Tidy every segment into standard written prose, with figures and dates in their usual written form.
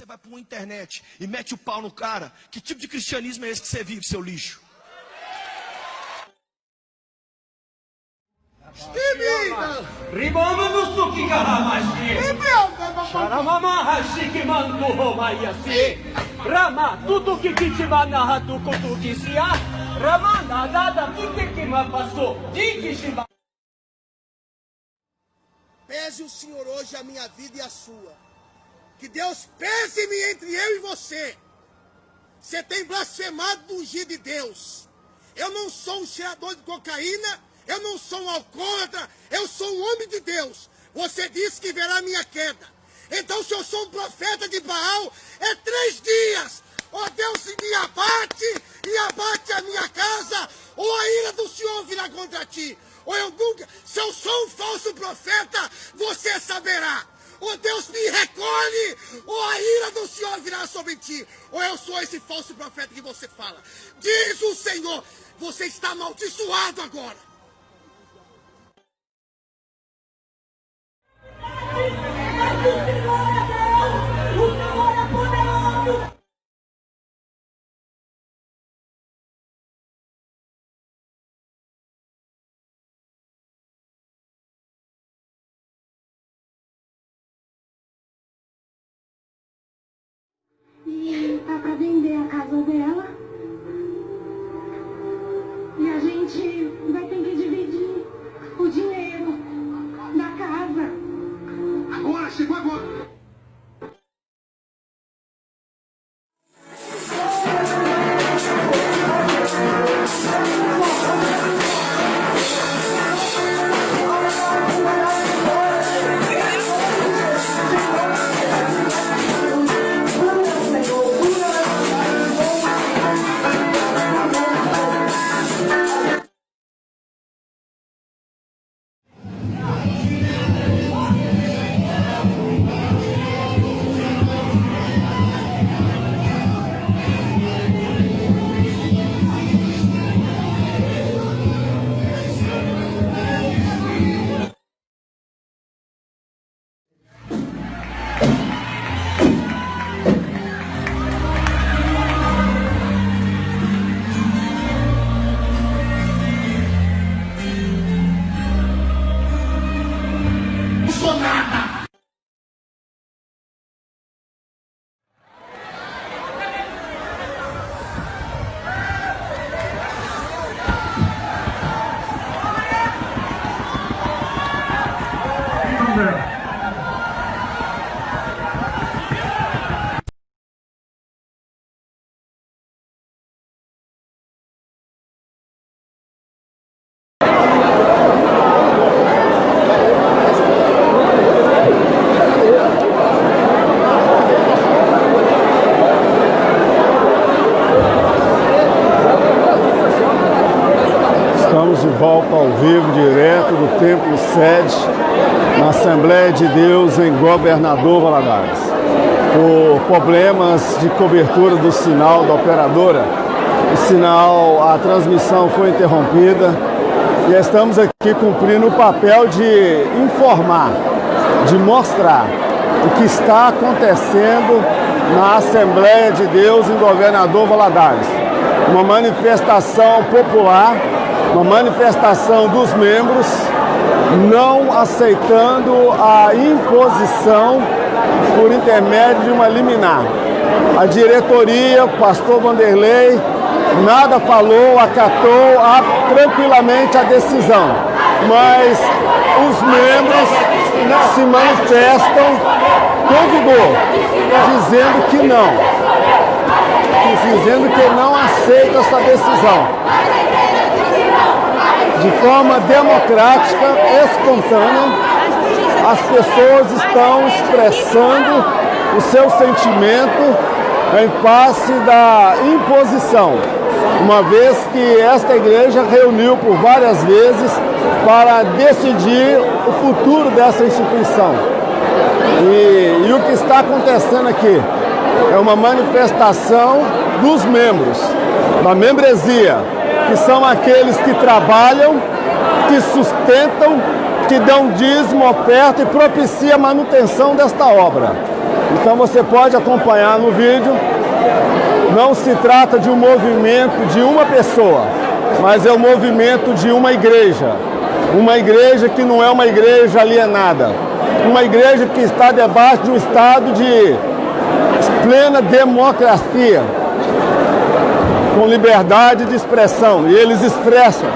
vai para uma internet e mete o pau no cara, que tipo de cristianismo é esse que você vive, seu lixo? Pese o Senhor hoje a minha vida e a sua. Que Deus pese-me entre eu e você. Você tem blasfemado do ungido de Deus. Eu não sou um cheirador de cocaína, eu não sou um alcoólatra, eu sou um homem de Deus. Você disse que verá a minha queda. Então, se eu sou um profeta de Baal, é 3 dias. Ó Deus, se me abate e abate a minha casa, ou a ira do Senhor virá contra ti. Ou eu nunca, se eu sou um falso profeta, você saberá. Ou Deus me recolhe, ou a ira do Senhor virá sobre ti. Ou eu sou esse falso profeta que você fala. Diz o Senhor, você está amaldiçoado agora. E tá pra vender a casa dela. E a gente vai ter que dividir o dinheiro da casa. Agora, chegou agora. Estamos de volta ao vivo, direto do Templo Sede, na Assembleia de Deus em Governador Valadares. Por problemas de cobertura do sinal da operadora, a transmissão foi interrompida e estamos aqui cumprindo o papel de informar, de mostrar o que está acontecendo na Assembleia de Deus em Governador Valadares. Uma manifestação popular, uma manifestação dos membros não aceitando a imposição por intermédio de uma liminar. A diretoria, o pastor Vanderlei, nada falou, acatou tranquilamente a decisão, mas os membros se manifestam com vigor, dizendo que não aceitam essa decisão. De forma democrática, espontânea, as pessoas estão expressando o seu sentimento em face da imposição, uma vez que esta igreja reuniu por várias vezes para decidir o futuro dessa instituição. E o que está acontecendo aqui é uma manifestação dos membros, da membresia, que são aqueles que trabalham, que sustentam, que dão dízimo, oferta e propicia a manutenção desta obra. Então você pode acompanhar no vídeo. Não se trata de um movimento de uma pessoa, mas é o movimento de uma igreja. Uma igreja que não é uma igreja alienada. Uma igreja que está debaixo de um estado de plena democracia, com liberdade de expressão. E eles expressam.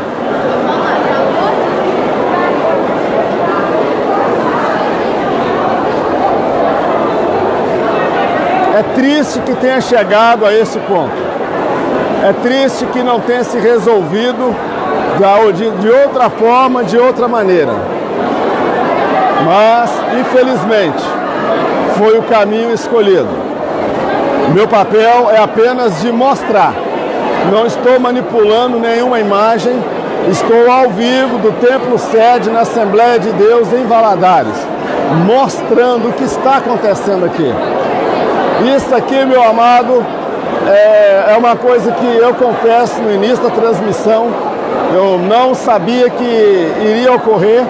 É triste que tenha chegado a esse ponto. É triste que não tenha se resolvido de outra forma, de outra maneira. Mas, infelizmente, foi o caminho escolhido. Meu papel é apenas de mostrar. Não estou manipulando nenhuma imagem. Estou ao vivo do Templo Sede na Assembleia de Deus em Valadares, mostrando o que está acontecendo aqui. Isso aqui, meu amado, é uma coisa que eu confesso no início da transmissão. Eu não sabia que iria ocorrer,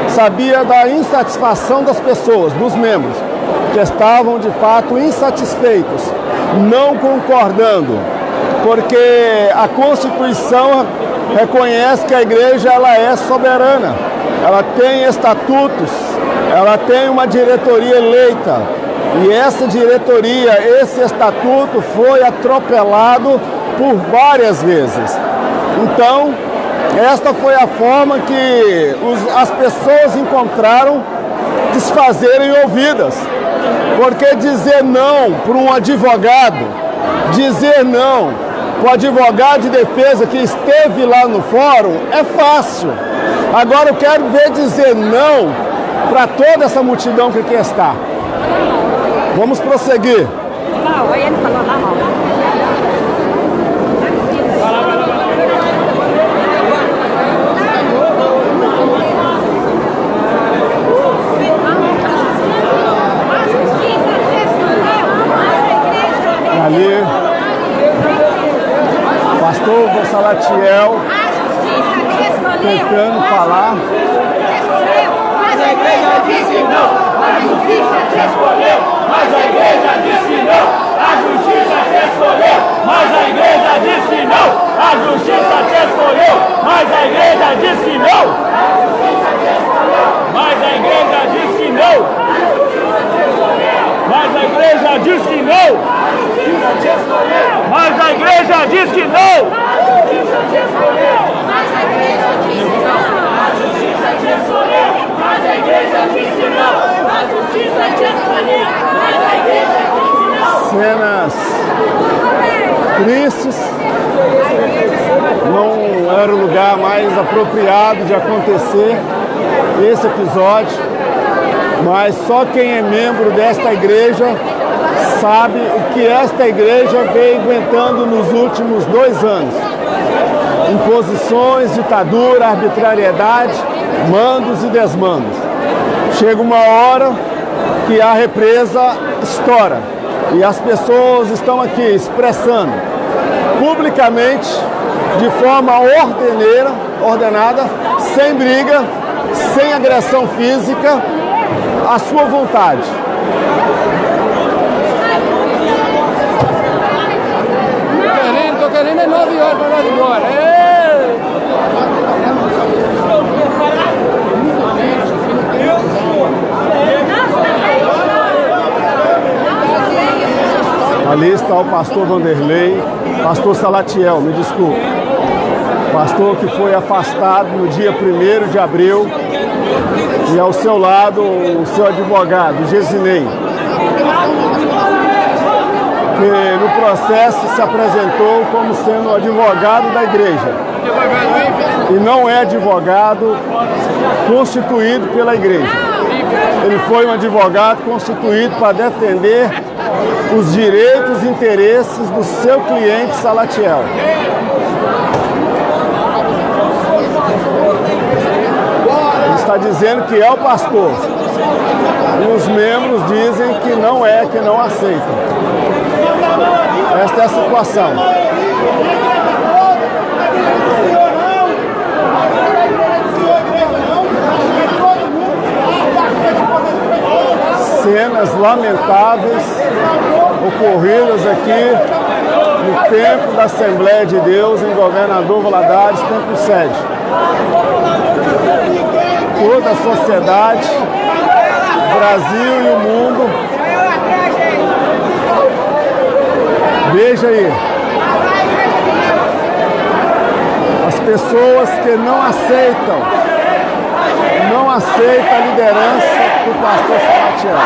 sabia da insatisfação das pessoas, dos membros, que estavam de fato insatisfeitos, não concordando, porque a Constituição reconhece que a igreja ela é soberana, ela tem estatutos, ela tem uma diretoria eleita. E essa diretoria, esse estatuto foi atropelado por várias vezes. Então, esta foi a forma que as pessoas encontraram de se fazerem ouvidas. Porque dizer não para um advogado, dizer não para o advogado de defesa que esteve lá no fórum é fácil. Agora eu quero ver dizer não para toda essa multidão que aqui está. Vamos prosseguir. Ali, pastor Salatiel tentando falar. Mas a igreja disse não, a justiça te escolheu, mas a igreja disse não, a justiça te escolheu, mas a igreja disse não, a justiça te escolheu, mas a igreja disse não, mas a igreja disse não, mas a igreja disse não, mas a igreja disse não, mas a igreja disse não. Mas a igreja disse não, a justiça te escolheu, mas a igreja disse não. Cenas tristes, não era o lugar mais apropriado de acontecer esse episódio, mas só quem é membro desta igreja sabe o que esta igreja vem aguentando nos últimos 2 anos. Imposições, ditadura, arbitrariedade, mandos e desmandos. Chega uma hora que a represa estoura e as pessoas estão aqui expressando publicamente, de forma ordenada, sem briga, sem agressão física, a sua vontade. Tô querendo é 9 horas para nós ir embora. Ali está o pastor Vanderlei, pastor Salatiel, me desculpe. Pastor que foi afastado no dia 1º de abril e ao seu lado o seu advogado, Gesinei, que no processo se apresentou como sendo advogado da igreja e não é advogado constituído pela igreja. Ele foi um advogado constituído para defender os direitos e interesses do seu cliente Salatiel. Ele está dizendo que é o pastor. E os membros dizem que não é, que não aceitam. Esta é a situação. cenas lamentáveis ocorridas aqui no templo da Assembleia de Deus em Governador Valadares, templo sede. Toda a sociedade, o Brasil e o mundo, veja aí, as pessoas que não aceitam a liderança do pastor Salatiel.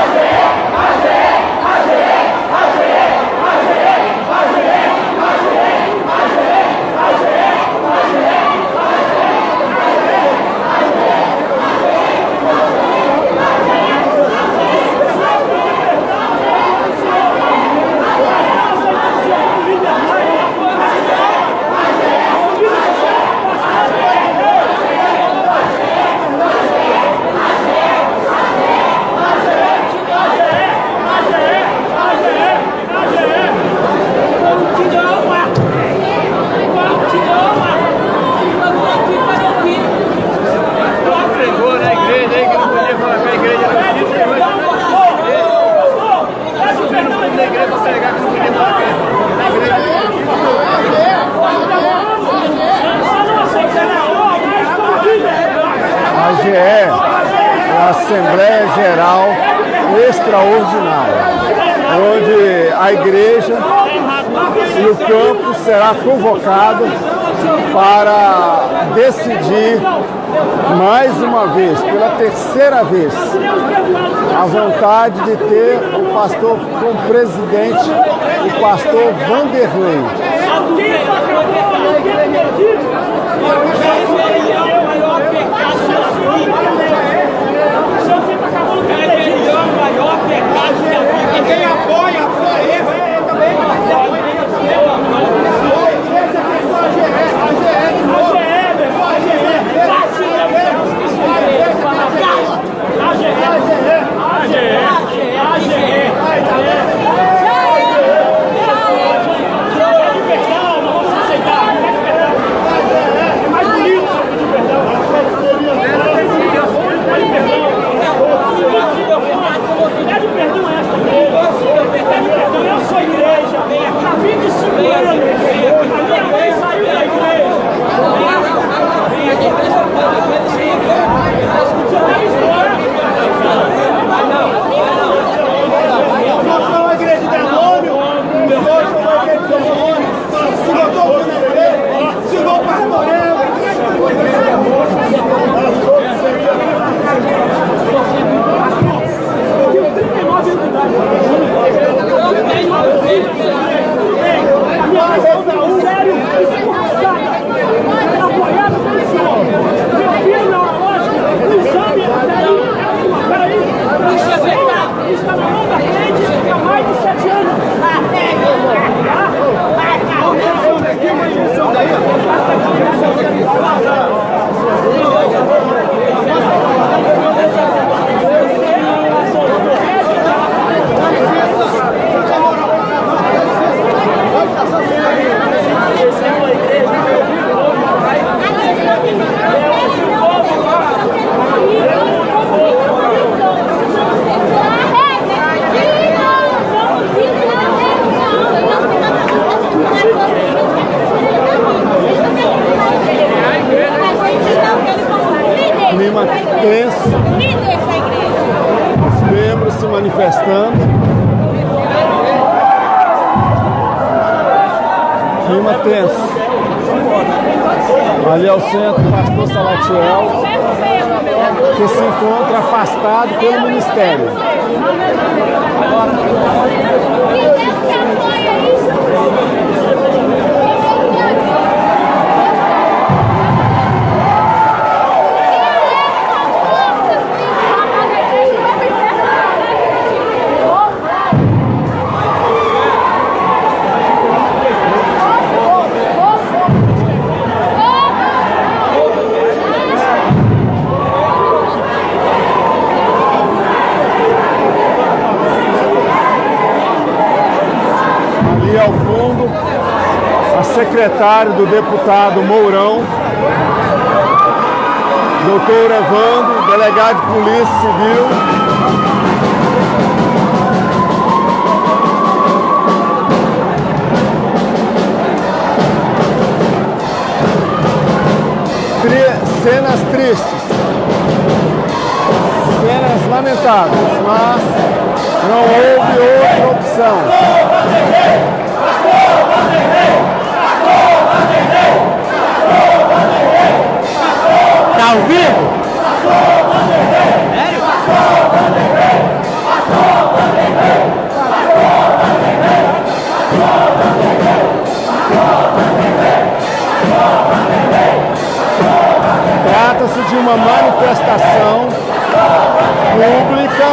A AGE é a Assembleia Geral Extraordinária, onde a igreja e o campo será convocado para decidir mais uma vez, pela terceira vez, a vontade de ter o pastor como presidente, o pastor Vanderlei. Quem apoia ele também Clima tenso, os membros se manifestando. Clima tenso. Ali ao centro, o pastor Salatiel, que se encontra afastado pelo ministério. Ao fundo, a secretária do deputado Mourão, doutor Evandro, delegado de Polícia Civil, cenas tristes, cenas lamentáveis, mas não houve outra opção. Tá ao vivo? Trata-se de uma manifestação pública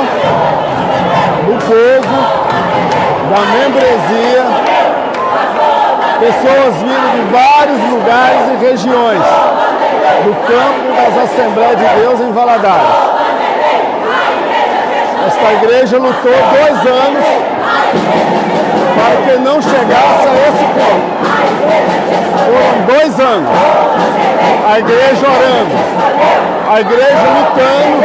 do povo, da membresia, pessoas vindo de vários lugares e regiões do campo das Assembleias de Deus em Valadares. Esta igreja lutou 2 anos para que não chegasse a esse ponto. Foram 2 anos. A igreja orando, a igreja lutando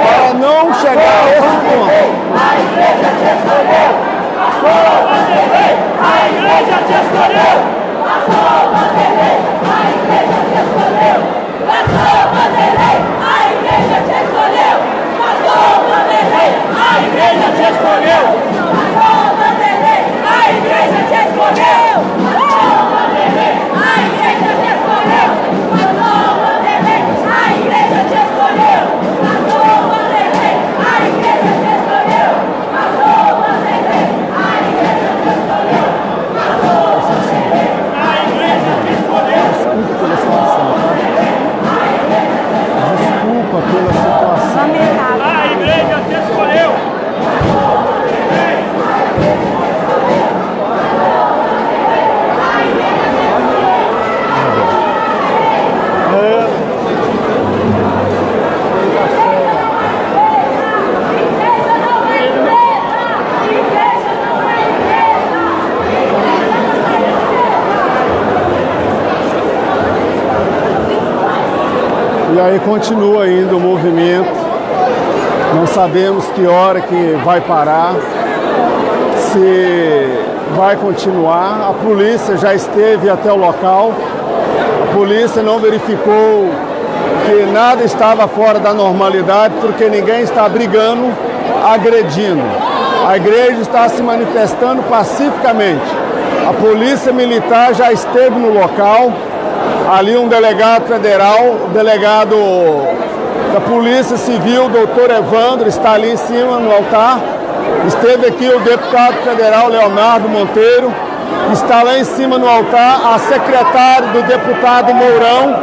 para não chegar a esse ponto. A igreja te escolheu, pastor Vanderlei, a igreja te escolheu, pastor Vanderlei, a igreja te escolheu, pastor Vanderlei, a igreja te escolheu, pastor Vanderlei, a igreja te escolheu, pastor Vanderlei, a igreja te escolheu, pastor Vanderlei, a igreja te escolheu, pastor Vanderlei, a igreja te escolheu, pastor Vanderlei, a igreja te escolheu, pastor Vanderlei, a igreja te escolheu, pastor Vanderlei, a igreja te escolheu. Desculpa pela situação. A igreja te escolheu. E aí continua ainda o movimento, não sabemos que hora que vai parar, se vai continuar. A polícia já esteve até o local, a polícia não verificou que nada estava fora da normalidade, porque ninguém está brigando, agredindo. A igreja está se manifestando pacificamente. A polícia militar já esteve no local. Ali um delegado federal, o delegado da Polícia Civil, doutor Evandro, está ali em cima no altar. Esteve aqui o deputado federal Leonardo Monteiro, está lá em cima no altar a secretária do deputado Mourão.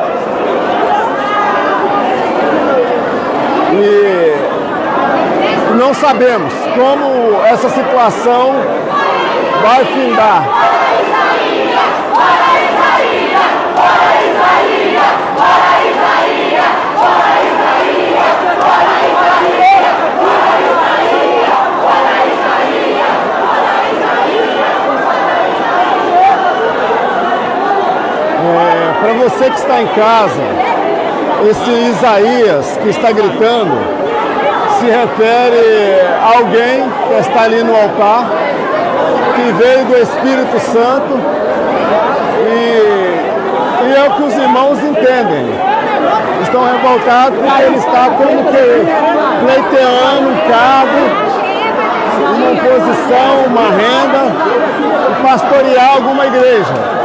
E não sabemos como essa situação vai findar. Para você que está em casa, esse Isaías que está gritando se refere a alguém que está ali no altar, que veio do Espírito Santo e é o que os irmãos entendem. Estão revoltados porque ele está como que pleiteando um cargo, uma posição, uma renda, pastorear alguma igreja.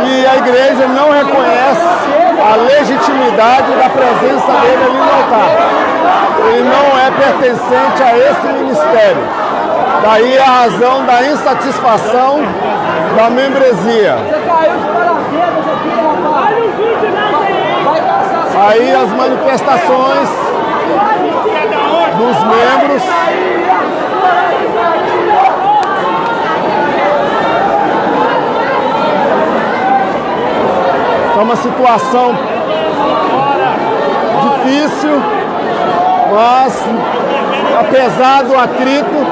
E a igreja não reconhece a legitimidade da presença dele ali no altar. Ele não é pertencente a esse ministério. Daí a razão da insatisfação da membresia. Aí as manifestações dos membros. É uma situação difícil, mas apesar do atrito,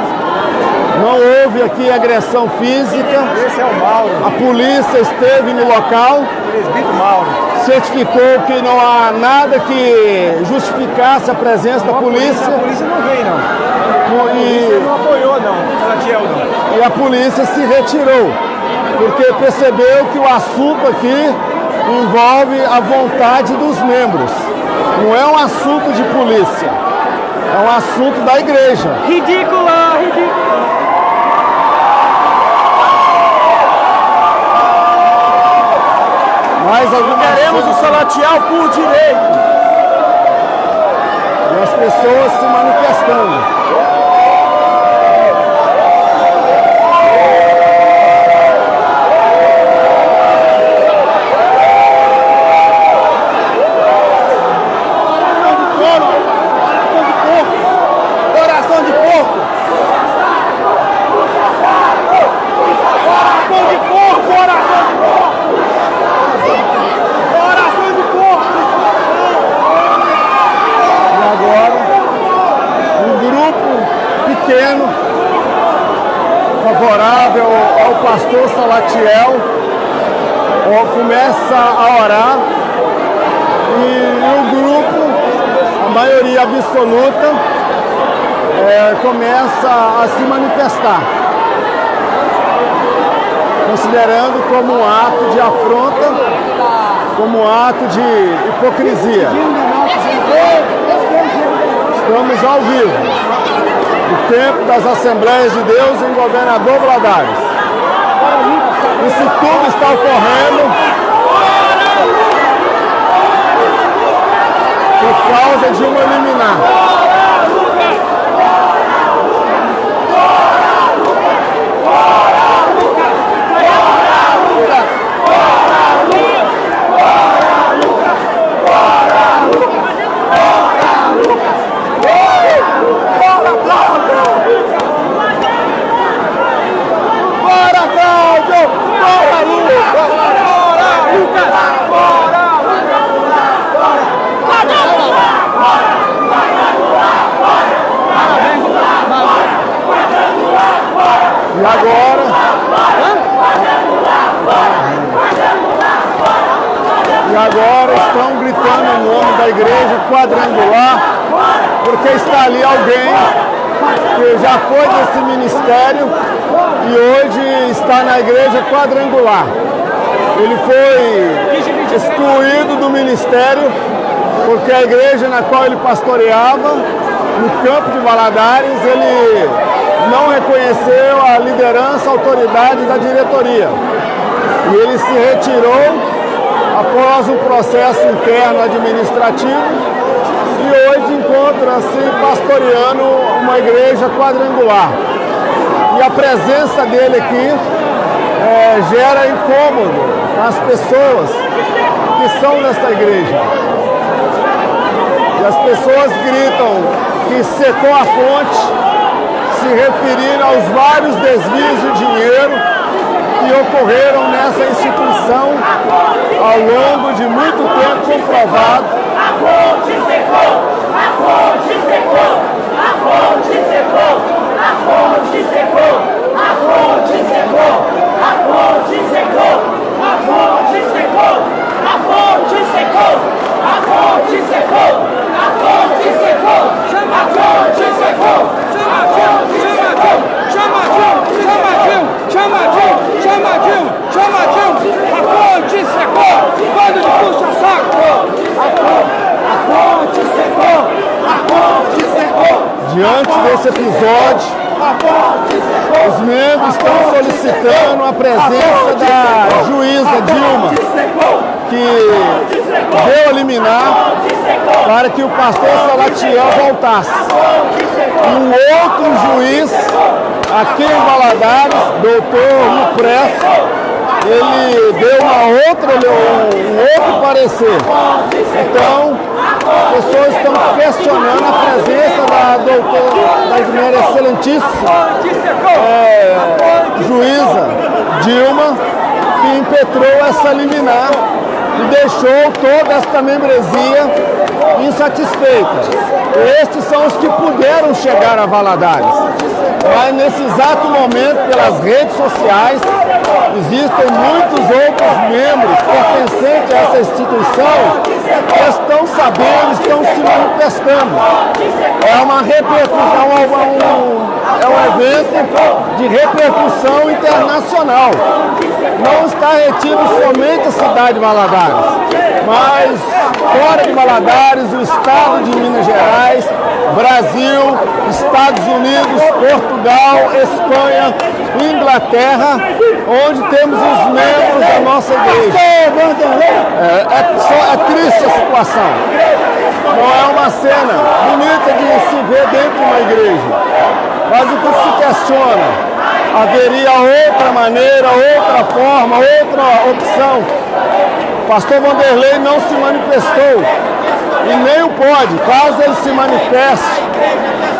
não houve aqui agressão física. Esse é o Mauro. A polícia esteve no local, Presbítero Mauro. certificou que não há nada que justificasse a presença da polícia. A polícia não veio, não. A polícia não apoiou, não. Santiago, não. E a polícia se retirou, porque percebeu que o assunto aqui envolve a vontade dos membros. Não é um assunto de polícia, é um assunto da igreja. Ridícula, ridícula. Mais alguma Queremos o Salatiel por direito. E as pessoas se manifestando. Coração de porco. Pequeno, favorável ao pastor Salatiel, começa a orar e o grupo, a maioria absoluta, começa a se manifestar, considerando como um ato de afronta, como um ato de hipocrisia. Estamos ao vivo. O tempo das Assembleias de Deus em Governador Valadares. Isso tudo está ocorrendo por causa de uma liminar. E agora estão gritando o nome da igreja quadrangular, porque está ali alguém que já foi desse ministério e hoje está na igreja quadrangular. Ele foi excluído do ministério porque a igreja na qual ele pastoreava, no campo de Valadares, ele não reconheceu a liderança, a autoridade da diretoria. E ele se retirou após um processo interno administrativo e hoje encontra-se pastoreando uma igreja quadrangular. E a presença dele aqui gera incômodo às pessoas que são nesta igreja. E as pessoas gritam que secou a fonte, se referindo aos vários desvios de dinheiro que ocorreram nessa instituição ao longo de muito tempo comprovado. A fonte secou, a fonte secou, a fonte secou, a fonte secou, a fonte secou, a fonte secou, a fonte secou, a fonte secou, a fonte secou, a fonte secou, a fonte secou, a fonte secou, chama a fonte secou, bando de puxa-saco, a fonte secou, a fonte secou. Diante desse episódio, os membros estão solicitando a presença da juíza Dilma, que deu a liminar para que o pastor Salatiel voltasse. E um outro juiz aqui em Valadares, doutor Lupress, ele deu um outro parecer. Então, as pessoas estão questionando a presença da minha excelentíssima juíza Dilma, que impetrou essa liminar e deixou toda esta membresia insatisfeitas. Estes são os que puderam chegar a Valadares. Mas nesse exato momento, pelas redes sociais, existem muitos outros membros pertencentes a essa instituição que estão sabendo, estão se manifestando. É uma repercussão, é um evento de repercussão internacional. Não está retido somente a cidade de Valadares, mas fora de Valadares, o estado de Minas Gerais, Brasil, Estados Unidos, Portugal, Espanha, Inglaterra, onde temos os membros da nossa igreja. É triste a situação. Não é uma cena bonita de se ver dentro de uma igreja. Mas o que se questiona, haveria outra maneira, outra forma, outra opção. O pastor Vanderlei não se manifestou e nem o pode, caso ele se manifeste,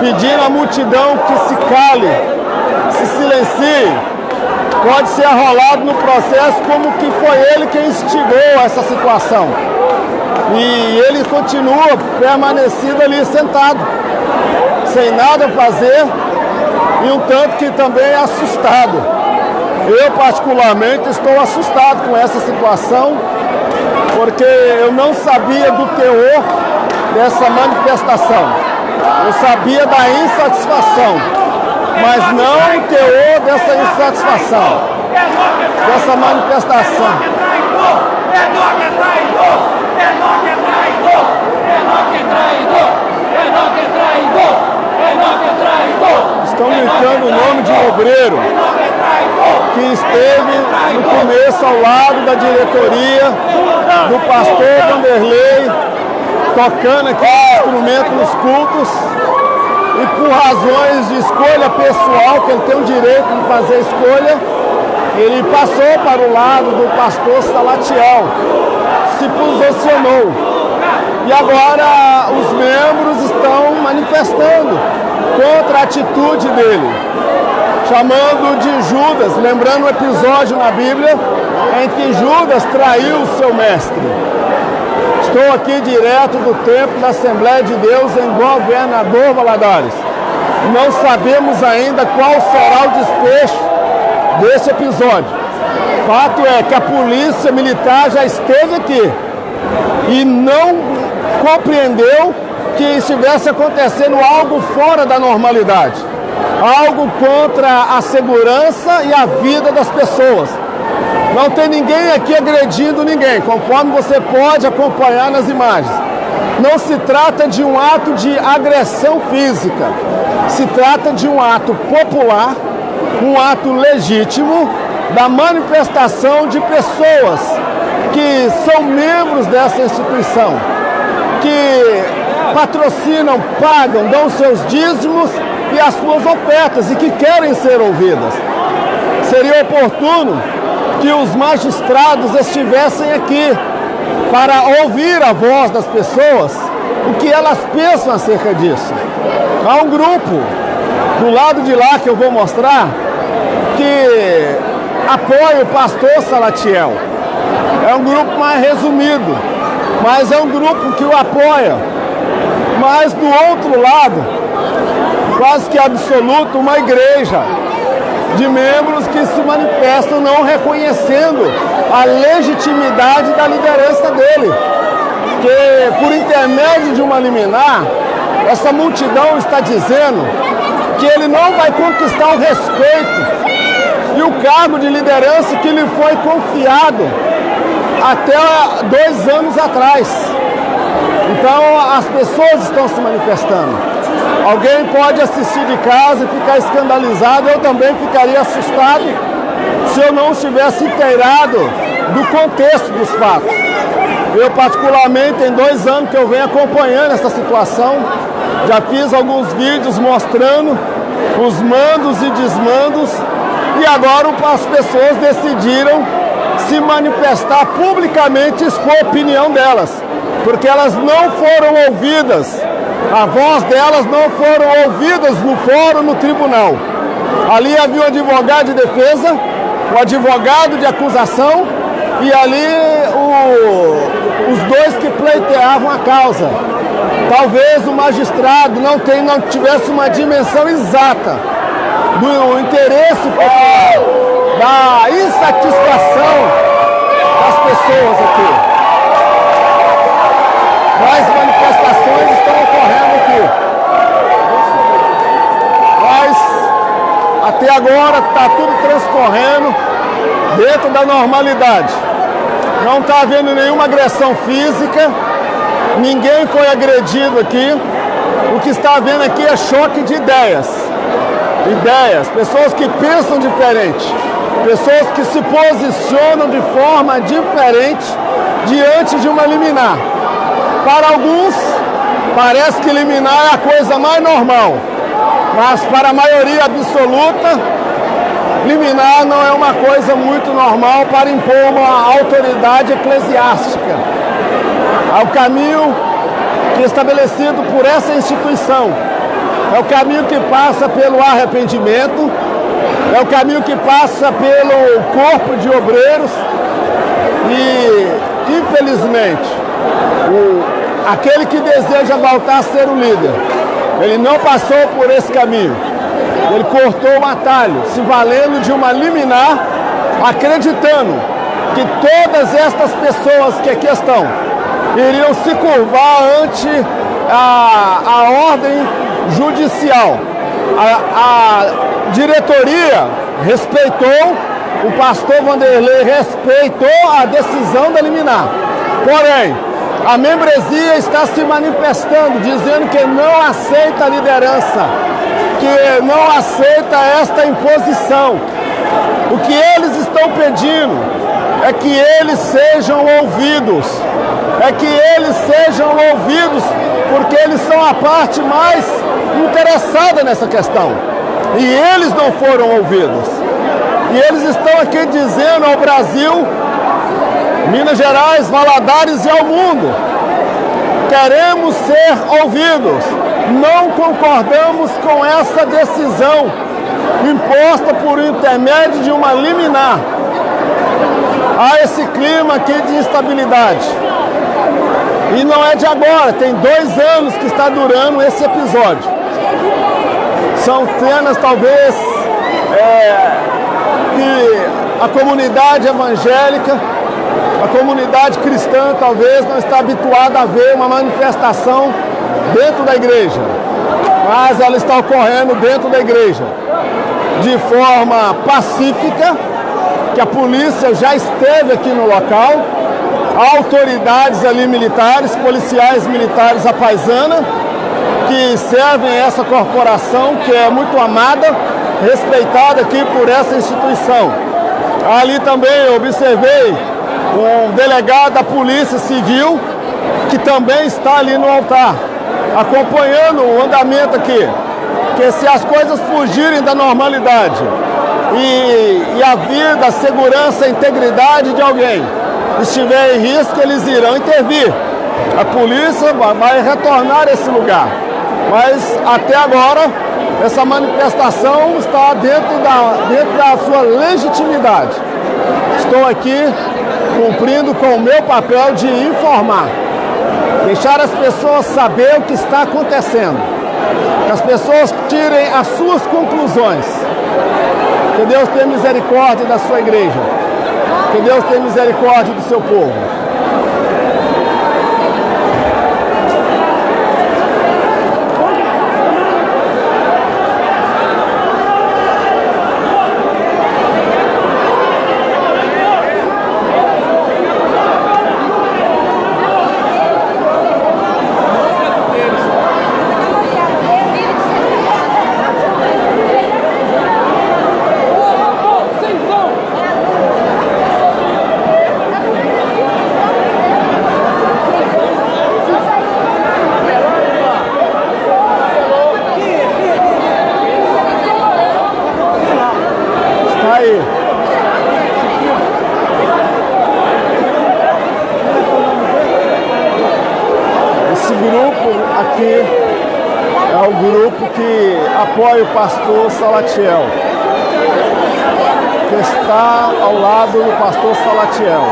pedindo à multidão que se cale, se silencie, pode ser arrolado no processo como que foi ele quem instigou essa situação. E ele continua permanecido ali sentado, sem nada a fazer e um tanto que também é assustado. Eu particularmente estou assustado com essa situação, porque eu não sabia do teor dessa manifestação. Eu sabia da insatisfação, mas não o teor dessa insatisfação, dessa manifestação. Estão gritando o nome de um obreiro que esteve no começo ao lado da diretoria do pastor Vanderlei, tocando aquele instrumento nos cultos, e por razões de escolha pessoal, que ele tem o direito de fazer escolha, ele passou para o lado do pastor Salatiel, se posicionou. E agora os membros estão manifestando contra a atitude dele, chamando de Judas, lembrando um episódio na Bíblia em que Judas traiu o seu mestre. Estou aqui direto do templo da Assembleia de Deus em Governador Valadares. Não sabemos ainda qual será o desfecho desse episódio. Fato é que a polícia militar já esteve aqui e não compreendeu que estivesse acontecendo algo fora da normalidade, algo contra a segurança e a vida das pessoas. Não tem ninguém aqui agredindo ninguém, conforme você pode acompanhar nas imagens. Não se trata de um ato de agressão física, se trata de um ato popular, um ato legítimo da manifestação de pessoas que são membros dessa instituição, que patrocinam, pagam, dão seus dízimos e as suas ofertas e que querem ser ouvidas. Seria oportuno que os magistrados estivessem aqui para ouvir a voz das pessoas, o que elas pensam acerca disso. Há um grupo do lado de lá que eu vou mostrar que apoia o pastor Salatiel. É um grupo mais resumido, mas é um grupo que o apoia. Mas do outro lado, quase que absoluto, uma igreja de membros que se manifestam não reconhecendo a legitimidade da liderança dele. Que por intermédio de uma liminar, essa multidão está dizendo que ele não vai conquistar o respeito e o cargo de liderança que lhe foi confiado até 2 anos atrás. Então as pessoas estão se manifestando. Alguém pode assistir de casa e ficar escandalizado, eu também ficaria assustado se eu não estivesse inteirado do contexto dos fatos. Eu particularmente, tem 2 anos que eu venho acompanhando essa situação, já fiz alguns vídeos mostrando os mandos e desmandos, e agora as pessoas decidiram se manifestar publicamente e expor a opinião delas, porque elas não foram ouvidas, a voz delas não foram ouvidas no fórum, no tribunal. Ali havia um advogado de defesa, o advogado de acusação e ali os 2 que pleiteavam a causa. talvez o magistrado não tivesse uma dimensão exata do interesse popular, da insatisfação das pessoas aqui. Mais manifestações estão ocorrendo aqui. Mas até agora está tudo transcorrendo dentro da normalidade. Não está havendo nenhuma agressão física, ninguém foi agredido aqui. O que está havendo aqui é choque de ideias. Pessoas que pensam diferente, pessoas que se posicionam de forma diferente diante de uma liminar. Para alguns, parece que liminar é a coisa mais normal, mas para a maioria absoluta, liminar não é uma coisa muito normal para impor uma autoridade eclesiástica. É o caminho que é estabelecido por essa instituição. É o caminho que passa pelo arrependimento, é o caminho que passa pelo corpo de obreiros e, infelizmente, aquele que deseja voltar a ser o líder, ele não passou por esse caminho. Ele cortou o atalho, se valendo de uma liminar, acreditando que todas estas pessoas que aqui estão iriam se curvar ante a ordem judicial. A diretoria respeitou, o pastor Vanderlei respeitou a decisão da liminar. Porém, a membresia está se manifestando, dizendo que não aceita a liderança, que não aceita esta imposição. O que eles estão pedindo é que eles sejam ouvidos, porque eles são a parte mais interessada nessa questão. E eles não foram ouvidos. E eles estão aqui dizendo ao Brasil, Minas Gerais, Valadares e ao mundo: queremos ser ouvidos, não concordamos com essa decisão imposta por intermédio de uma liminar. Há esse clima aqui de instabilidade. E não é de agora, tem 2 anos que está durando esse episódio. São cenas talvez que a comunidade evangélica, a comunidade cristã talvez não está habituada a ver uma manifestação dentro da igreja, mas ela está ocorrendo dentro da igreja de forma pacífica, que a polícia já esteve aqui no local, autoridades ali militares, policiais militares à paisana, que servem essa corporação que é muito amada, respeitada aqui por essa instituição. Ali também eu observei um delegado da Polícia Civil, que também está ali no altar, acompanhando o andamento aqui. Porque se as coisas fugirem da normalidade e a vida, a segurança, a integridade de alguém estiver em risco, eles irão intervir. A polícia vai retornar a esse lugar. Mas até agora, essa manifestação está dentro da sua legitimidade. Estou aqui cumprindo com o meu papel de informar, deixar as pessoas saber o que está acontecendo, que as pessoas tirem as suas conclusões. Que Deus tenha misericórdia da sua igreja, que Deus tenha misericórdia do seu povo. Apoia o pastor Salatiel, que está ao lado do pastor Salatiel.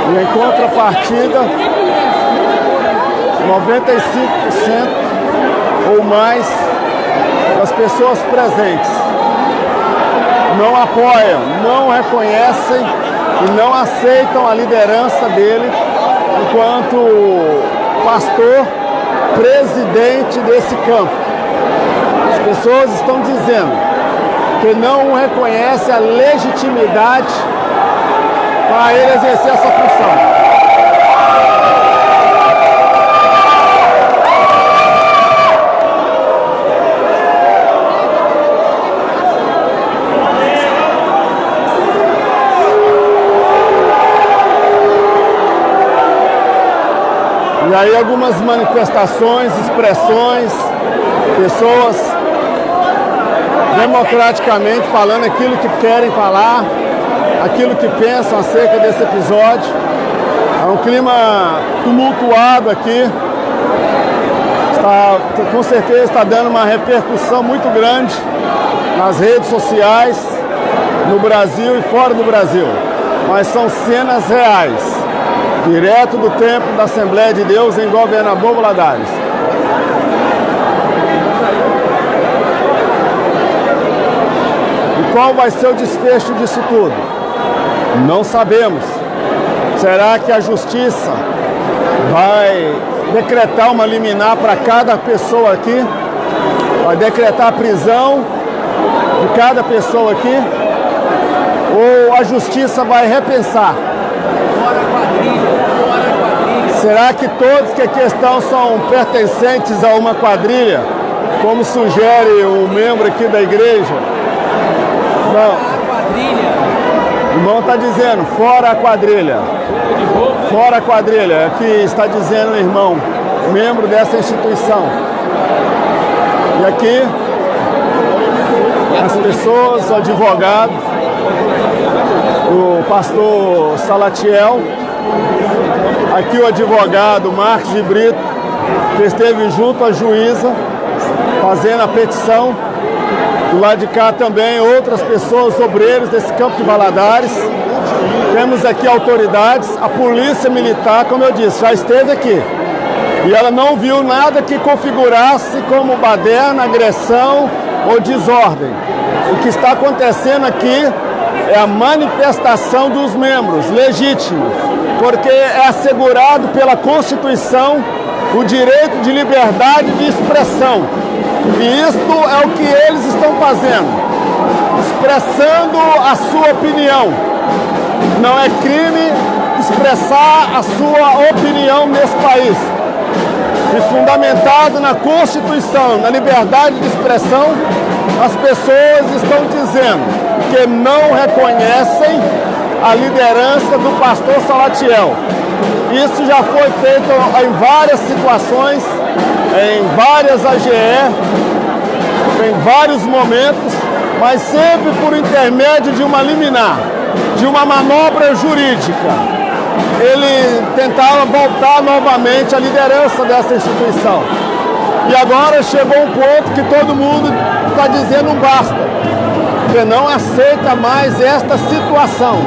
E em contrapartida, ou mais das pessoas presentes não apoiam, não reconhecem e não aceitam a liderança dele enquanto pastor presidente desse campo. As pessoas estão dizendo que não reconhecem a legitimidade para ele exercer essa função. E aí algumas manifestações, expressões, pessoas democraticamente falando aquilo que querem falar, aquilo que pensam acerca desse episódio. É um clima tumultuado aqui. Com certeza está dando uma repercussão muito grande nas redes sociais, no Brasil e fora do Brasil. Mas são cenas reais, direto do templo da Assembleia de Deus em Governador Valadares. E qual vai ser o desfecho disso tudo? Não sabemos. Será que a justiça vai decretar uma liminar para cada pessoa aqui? Vai decretar a prisão de cada pessoa aqui? Ou a justiça vai repensar? Será que todos que aqui estão são pertencentes a uma quadrilha, como sugere o membro aqui da igreja? Não. O irmão está dizendo, fora a quadrilha. Fora a quadrilha, é o que está dizendo o irmão, membro dessa instituição. E aqui, as pessoas, o advogado, o pastor Salatiel, aqui o advogado Marcos de Brito, que esteve junto à juíza, fazendo a petição. Do lado de cá também outras pessoas, obreiros desse campo de Valadares. Temos aqui autoridades, a polícia militar, como eu disse, já esteve aqui. E ela não viu nada que configurasse como baderna, agressão ou desordem. O que está acontecendo aqui é a manifestação dos membros, legítimos, porque é assegurado pela Constituição o direito de liberdade de expressão. E isto é o que eles estão fazendo, expressando a sua opinião. Não é crime expressar a sua opinião nesse país. E fundamentado na Constituição, na liberdade de expressão, as pessoas estão dizendo que não reconhecem a liderança do pastor Salatiel. Isso já foi feito em várias situações, em várias AGE, em vários momentos, mas sempre por intermédio de uma liminar, de uma manobra jurídica. Ele tentava voltar novamente à liderança dessa instituição. E agora chegou um ponto que todo mundo está dizendo basta, que não aceita mais esta situação.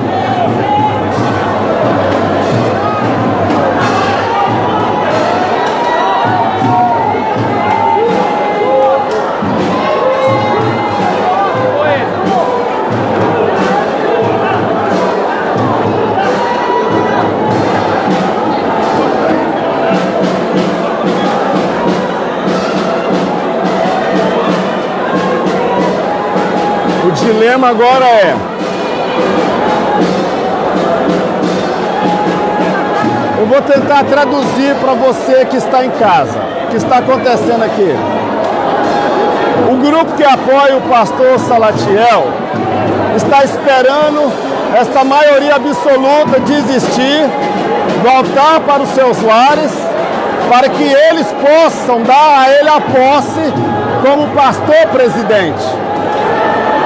O dilema agora é: eu vou tentar traduzir para você que está em casa o que está acontecendo aqui. O grupo que apoia o pastor Salatiel está esperando esta maioria absoluta desistir, voltar para os seus lares, para que eles possam dar a ele a posse como pastor presidente.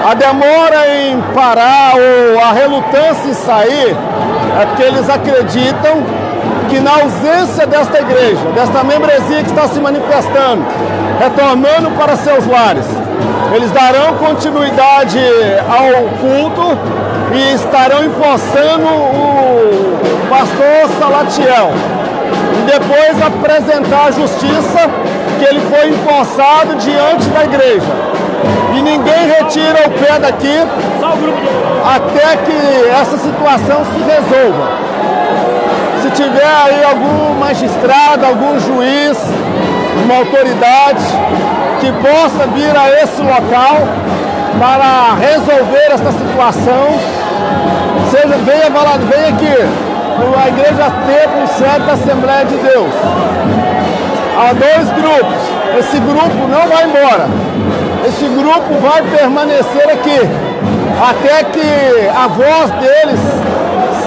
A demora em parar ou a relutância em sair é porque eles acreditam que na ausência desta igreja, desta membresia que está se manifestando, retornando para seus lares, eles darão continuidade ao culto e estarão empossando o pastor Salatiel. e depois apresentar a justiça que ele foi empossado diante da igreja. E ninguém retira o pé daqui até que essa situação se resolva. Se tiver aí algum magistrado, algum juiz, uma autoridade que possa vir a esse local para resolver essa situação, venha aqui, a Igreja Templo Sede da Assembleia de Deus. Há dois grupos, esse grupo não vai embora, esse grupo vai permanecer aqui, até que a voz deles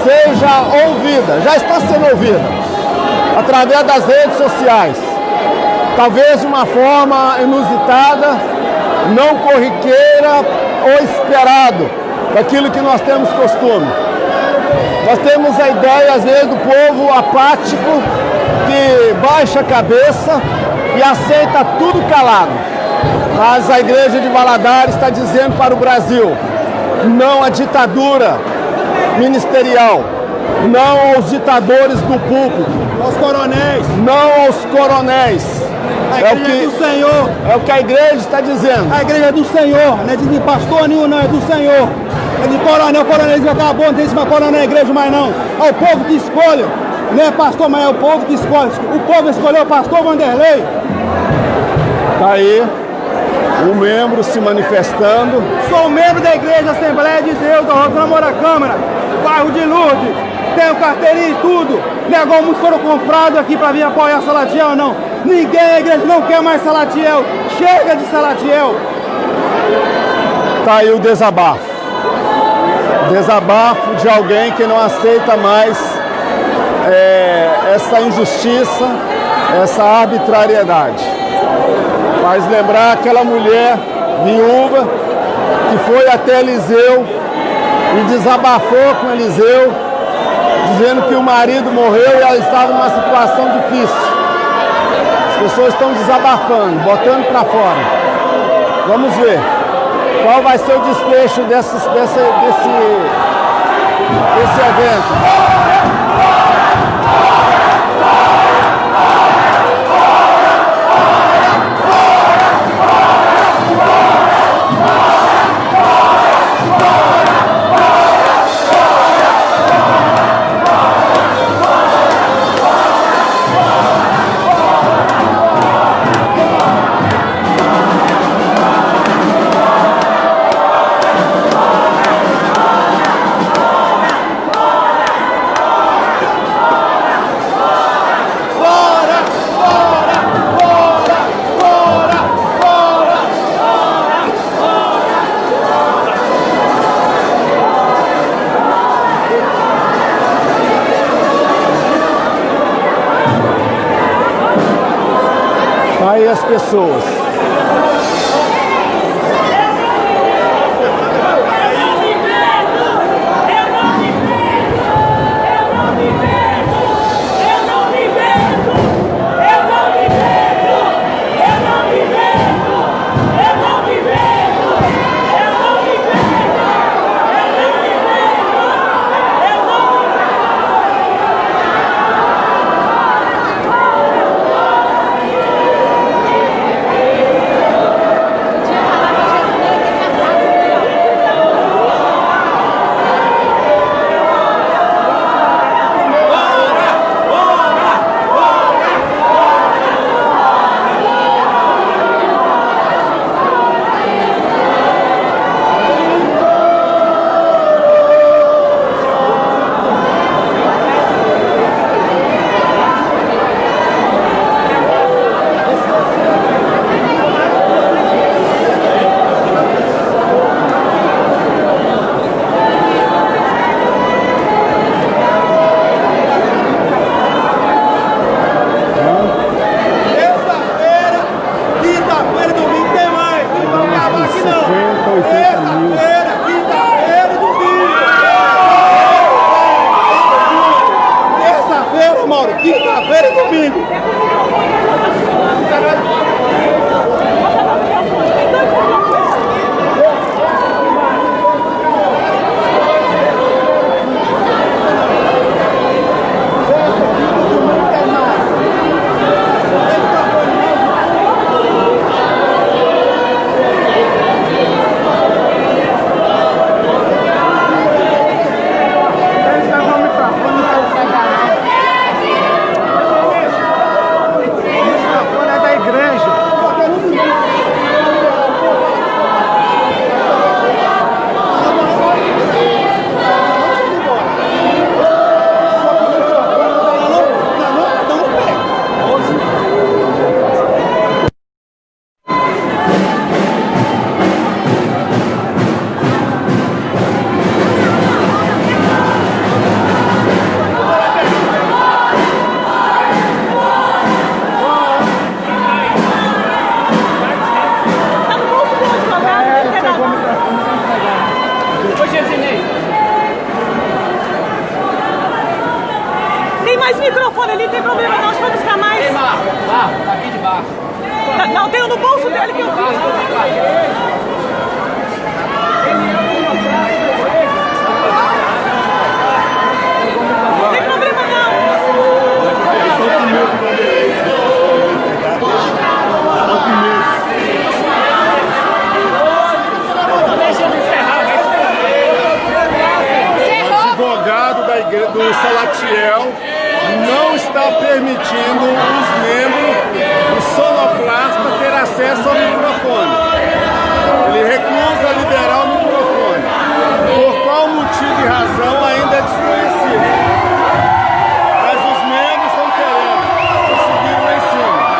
seja ouvida, já está sendo ouvida, através das redes sociais, talvez de uma forma inusitada, não corriqueira ou esperado, daquilo que nós temos costume. Nós temos a ideia, às vezes, do povo apático, que baixa a cabeça e aceita tudo calado. Mas a Igreja de Valadares está dizendo para o Brasil, não à ditadura ministerial, não aos ditadores do púlpito, Aos coronéis. não aos coronéis. A igreja do Senhor. É o que a igreja está dizendo. A igreja é do Senhor. Não é de pastor nenhum, não. É do Senhor. É de coronel. Coronel acabou. Não tem esse coronel na igreja mais, não. É o povo que escolhe. Não é pastor, mas é o povo que escolhe. O povo escolheu o pastor Vanderlei. Está aí o membro se manifestando. Sou membro da Igreja Assembleia de Deus, da Rosana Moura Câmara, bairro de Lourdes. Tenho carteirinha e tudo. Negou, muitos foram comprados aqui para vir apoiar Salatiel, não. Ninguém na igreja não quer mais Salatiel. Chega de Salatiel. Está aí o desabafo. Desabafo de alguém que não aceita mais essa injustiça, essa arbitrariedade. Faz lembrar aquela mulher viúva que foi até Eliseu e desabafou com Eliseu, dizendo que o marido morreu e ela estava numa situação difícil. As pessoas estão desabafando, botando para fora. Vamos ver qual vai ser o desfecho desse evento. Aí as pessoas. mais microfone ali, tem problema não, acho que vai buscar mais. Tem Marco, tá aqui de baixo. Não, tem um no bolso dele que eu fiz. Não tem problema não. O advogado da igreja do Salatiel não está permitindo os membros do Sonoplasta ter acesso ao microfone. Ele recusa liberar o microfone. Por qual motivo e razão ainda é desconhecido. Mas os membros estão querendo. Conseguiram lá em cima.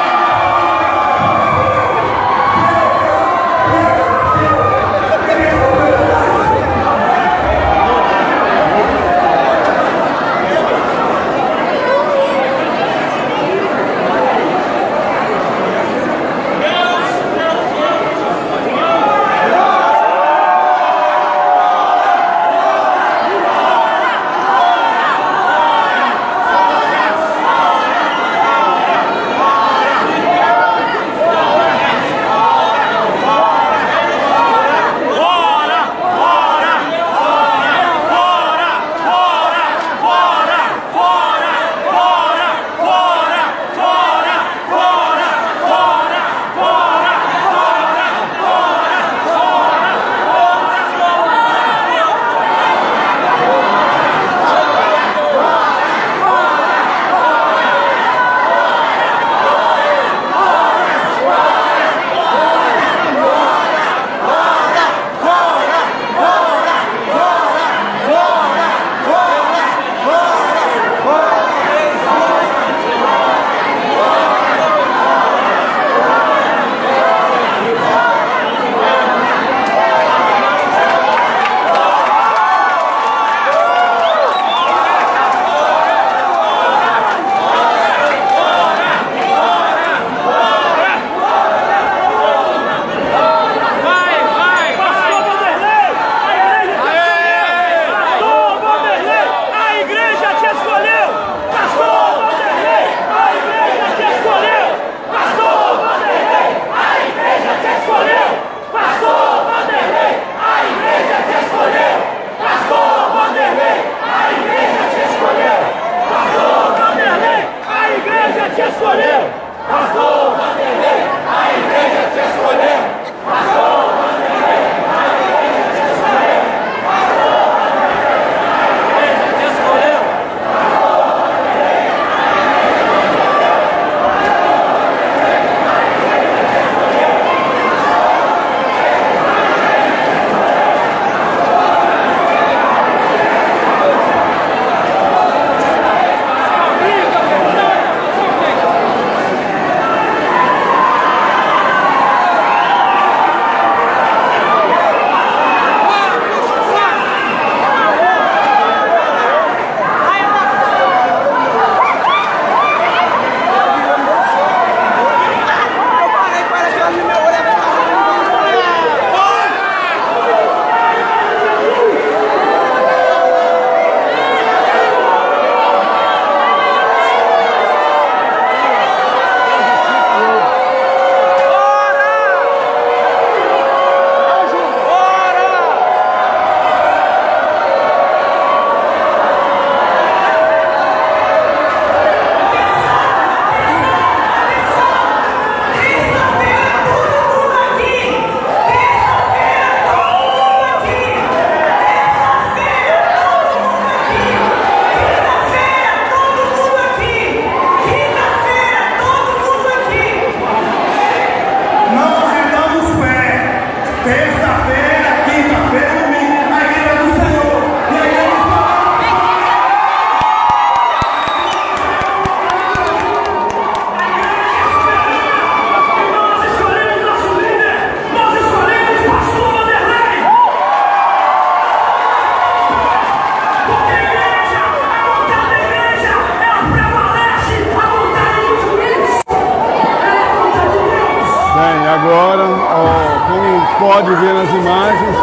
pode ver nas imagens,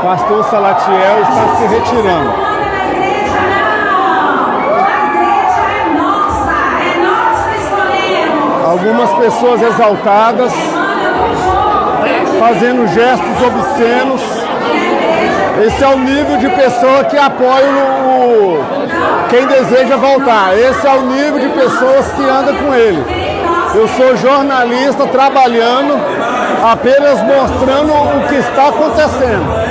pastor Salatiel está se retirando. A igreja é algumas pessoas exaltadas, fazendo gestos obscenos. Esse é o nível de pessoa que apoia quem deseja voltar. Esse é o nível de pessoas que andam com ele. Eu sou jornalista trabalhando, apenas mostrando o que está acontecendo.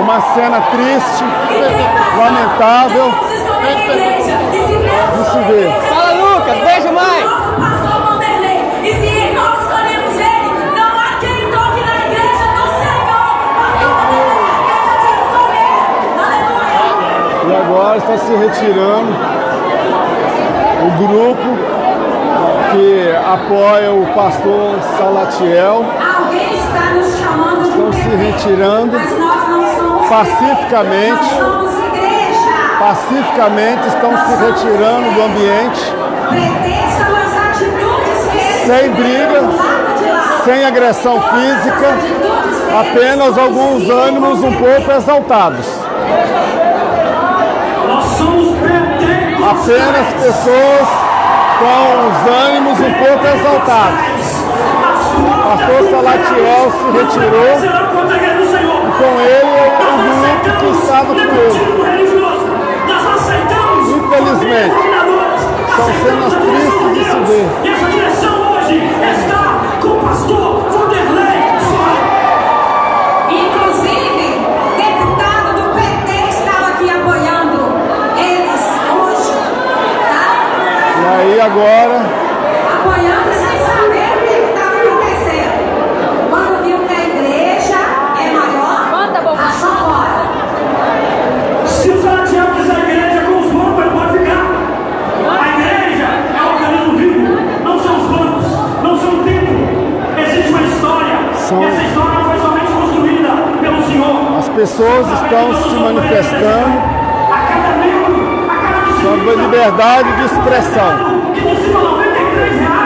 Uma cena triste, lamentável de se ver. Fala, Lucas, beijo, mãe! E se nós escolhemos ele, não há quem toque na igreja do Senhor. E agora está se retirando o grupo que apoia o pastor Salatiel. Alguém está nos chamando de Estão se retirando mas nós não somos pacificamente. Nós somos igreja. Pacificamente estão se retirando do ambiente, Pretensam as atitudes que sem briga, sem agressão física, apenas alguns ânimos um pouco exaltados. Apenas pessoas com os ânimos um pouco exaltados. O pastor Salatiel se retirou e com ele o grupo que estava com ele. Infelizmente, são cenas tristes de se ver. E essa direção hoje está com o pastor Vanderlei. Inclusive, deputado do PT estava aqui apoiando eles hoje, tá? E aí agora, Apoiando sem saber o que estava acontecendo. Quando viu que a igreja é maior, achou fora. Se o Salatiel quiser a igreja com os bancos, ele pode ficar. A igreja é um organismo vivo, não são os bancos, não são o templo. Existe uma história, e essa história foi somente construída pelo Senhor. as pessoas estão se manifestando A cada membro, a cada sobre a liberdade de expressão. que custa R$93.